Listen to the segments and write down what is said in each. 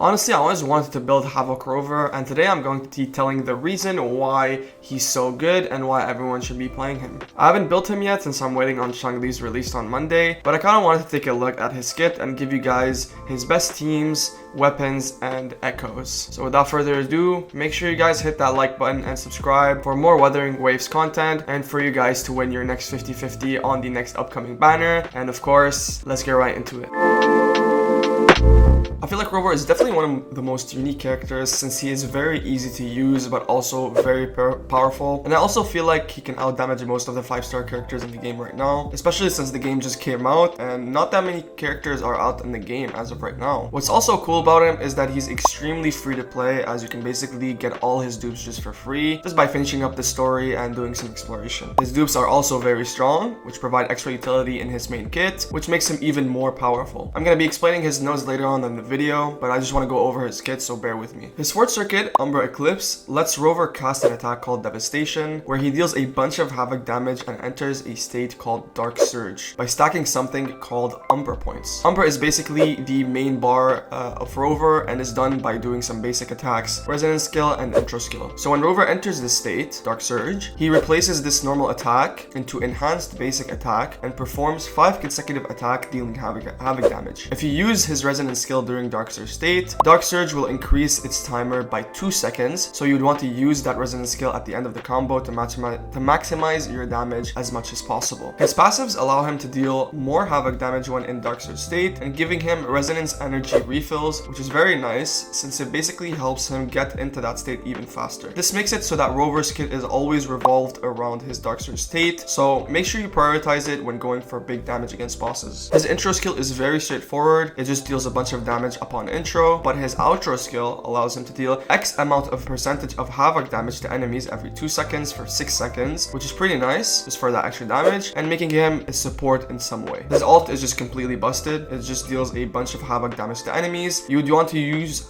Honestly, I always wanted to build Havoc Rover, and today I'm going to be telling the reason why he's so good and why everyone should be playing him. I haven't built him yet since I'm waiting on Xiangli's release on Monday, but I kind of wanted to take a look at his kit and give you guys his best teams, weapons, and echoes. So without further ado, make sure you guys hit that like button and subscribe for more Wuthering Waves content and for you guys to win your next 50-50 on the next upcoming banner. And of course, let's get right into it. I feel like Rover is definitely one of the most unique characters since he is very easy to use but also very powerful, and I also feel like he can outdamage most of the 5-star characters in the game right now, especially since the game just came out and not that many characters are out in the game as of right now. What's also cool about him is that he's extremely free to play, as you can basically get all his dupes just for free just by finishing up the story and doing some exploration. His dupes are also very strong, which provide extra utility in his main kit, which makes him even more powerful. I'm going to be explaining his nodes later on in the video, but I just want to go over his kit, so bear with me. His fourth circuit, Umbra Eclipse, lets Rover cast an attack called Devastation, where he deals a bunch of havoc damage and enters a state called Dark Surge by stacking something called Umbra points. Umbra is basically the main bar of Rover and is done by doing some basic attacks, resonance skill and intro skill. So when Rover enters this state, Dark Surge, he replaces this normal attack into enhanced basic attack and performs 5 consecutive attacks dealing havoc damage. If you use his resonance skill during Dark Surge state, Dark Surge will increase its timer by 2 seconds, so you'd want to use that resonance skill at the end of the combo to maximize your damage as much as possible. His passives allow him to deal more havoc damage when in Dark Surge state and giving him resonance energy refills, which is very nice since it basically helps him get into that state even faster. This makes it so that Rover's kit is always revolved around his Dark Surge state, so make sure you prioritize it when going for big damage against bosses. His intro skill is very straightforward, it just deals a bunch of damage upon intro, but his outro skill allows him to deal X amount of percentage of havoc damage to enemies every 2 seconds for 6 seconds, which is pretty nice just for that extra damage and making him a support in some way. His ult is just completely busted. It just deals a bunch of havoc damage to enemies. You would want to use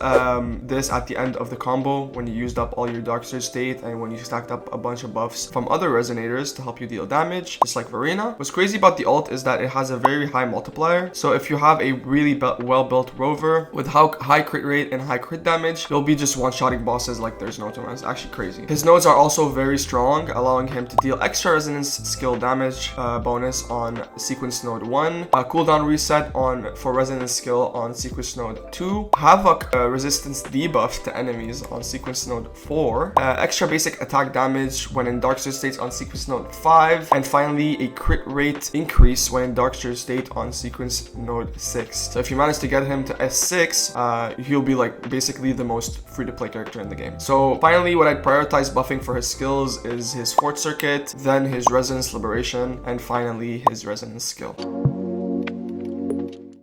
this at the end of the combo when you used up all your Dark Surge state and when you stacked up a bunch of buffs from other resonators to help you deal damage, just like Verena. What's crazy about the ult is that it has a very high multiplier, so if you have a really well-built Rover with high crit rate and high crit damage, you'll be just one-shotting bosses like there's no tomorrow. It's actually crazy. His nodes are also very strong, allowing him to deal extra resonance skill damage bonus on sequence node 1, cooldown reset for resonance skill on sequence node 2, havoc resistance debuff to enemies on sequence node 4, extra basic attack damage when in Dark Surge states on sequence node 5, and finally a crit rate increase when in Dark Surge state on sequence node 6. So if you manage to get him to S6, he'll be like basically the most free-to-play character in the game. So finally, what I'd prioritize buffing for his skills is his fourth circuit, then his resonance liberation, and finally his resonance skill.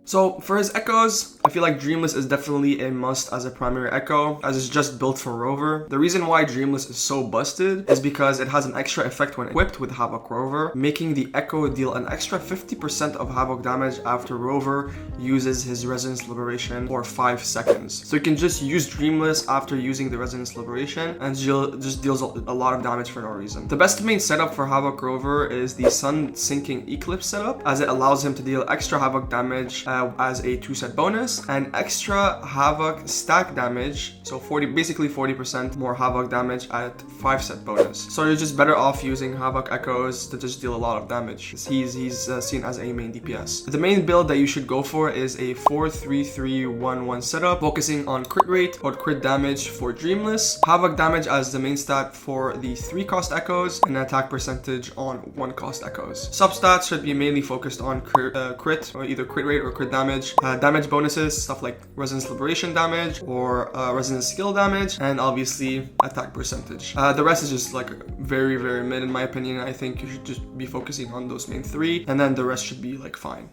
So for his echoes, I feel like Dreamless is definitely a must as a primary echo, as it's just built for Rover. The reason why Dreamless is so busted is because it has an extra effect when equipped with Havoc Rover, making the echo deal an extra 50% of havoc damage after Rover uses his Resonance Liberation for 5 seconds. So you can just use Dreamless after using the Resonance Liberation and just deals a lot of damage for no reason. The best main setup for Havoc Rover is the Sun Sinking Eclipse setup, as it allows him to deal extra havoc damage as a 2-set bonus and extra havoc stack damage, so basically 40% more havoc damage at 5-set bonus. So you're just better off using havoc echoes to just deal a lot of damage. He's seen as a main DPS. The main build that you should go for is a 4-3-3-1-1 setup, focusing on crit rate or crit damage for Dreamless, havoc damage as the main stat for the 3-cost echoes, and attack percentage on 1-cost echoes. Substats should be mainly focused on crit, or either crit rate or crit damage, damage bonuses, stuff like resonance liberation damage or resonance skill damage, and obviously attack percentage. The rest is just like very mid in my opinion. I think you should just be focusing on those main 3, and then the rest should be like fine.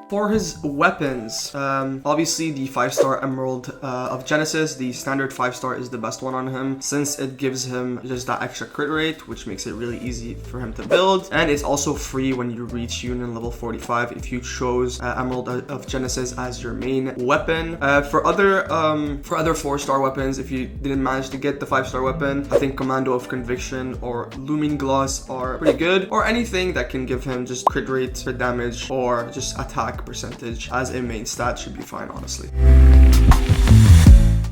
For his weapons, obviously the 5-star Emerald of Genesis, the standard 5-star is the best one on him, since it gives him just that extra crit rate, which makes it really easy for him to build, and it's also free when you reach Union level 45 if you chose Emerald of Genesis as your main weapon. For other 4-star weapons, if you didn't manage to get the 5-star weapon, I think Commando of Conviction or Looming Gloss are pretty good, or anything that can give him just crit rate, crit damage, or just attack attack percentage as a main stat should be fine, honestly.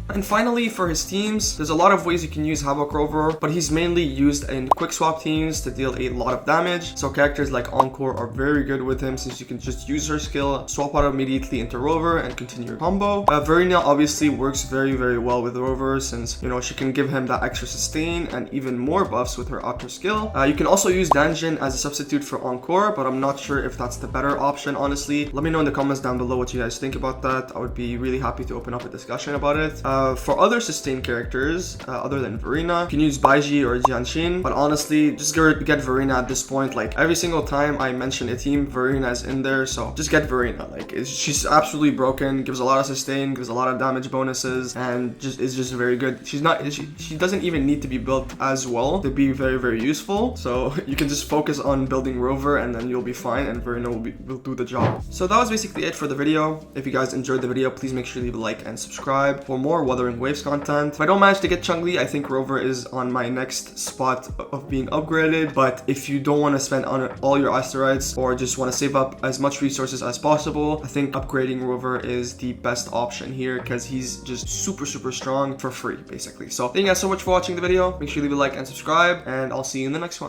And finally, for his teams, there's a lot of ways you can use Havoc Rover, but he's mainly used in quick swap teams to deal a lot of damage. So characters like Encore are very good with him since you can just use her skill, swap out immediately into Rover and continue your combo. Verina obviously works very well with Rover since, you know, she can give him that extra sustain and even more buffs with her outer skill. You can also use Danjin as a substitute for Encore, but I'm not sure if that's the better option, honestly. Let me know in the comments down below what you guys think about that. I would be really happy to open up a discussion about it. For other sustain characters, other than Verina, you can use Baiji or Jianshin, but honestly, just get Verina at this point. Like, every single time I mention a team, Verina is in there, so just get Verina. Like, she's absolutely broken, gives a lot of sustain, gives a lot of damage bonuses, and is just very good. She doesn't even need to be built as well to be very useful, so you can just focus on building Rover and then you'll be fine, and Verina will do the job. So that was basically it for the video. If you guys enjoyed the video, please make sure to leave a like and subscribe for more Wuthering Waves content. If I don't manage to get Xiangli, I think Rover is on my next spot of being upgraded, but if you don't want to spend on all your asteroids or just want to save up as much resources as possible, I think upgrading Rover is the best option here because he's just super strong for free, basically. So thank you guys so much for watching the video. Make sure you leave a like and subscribe, and I'll see you in the next one.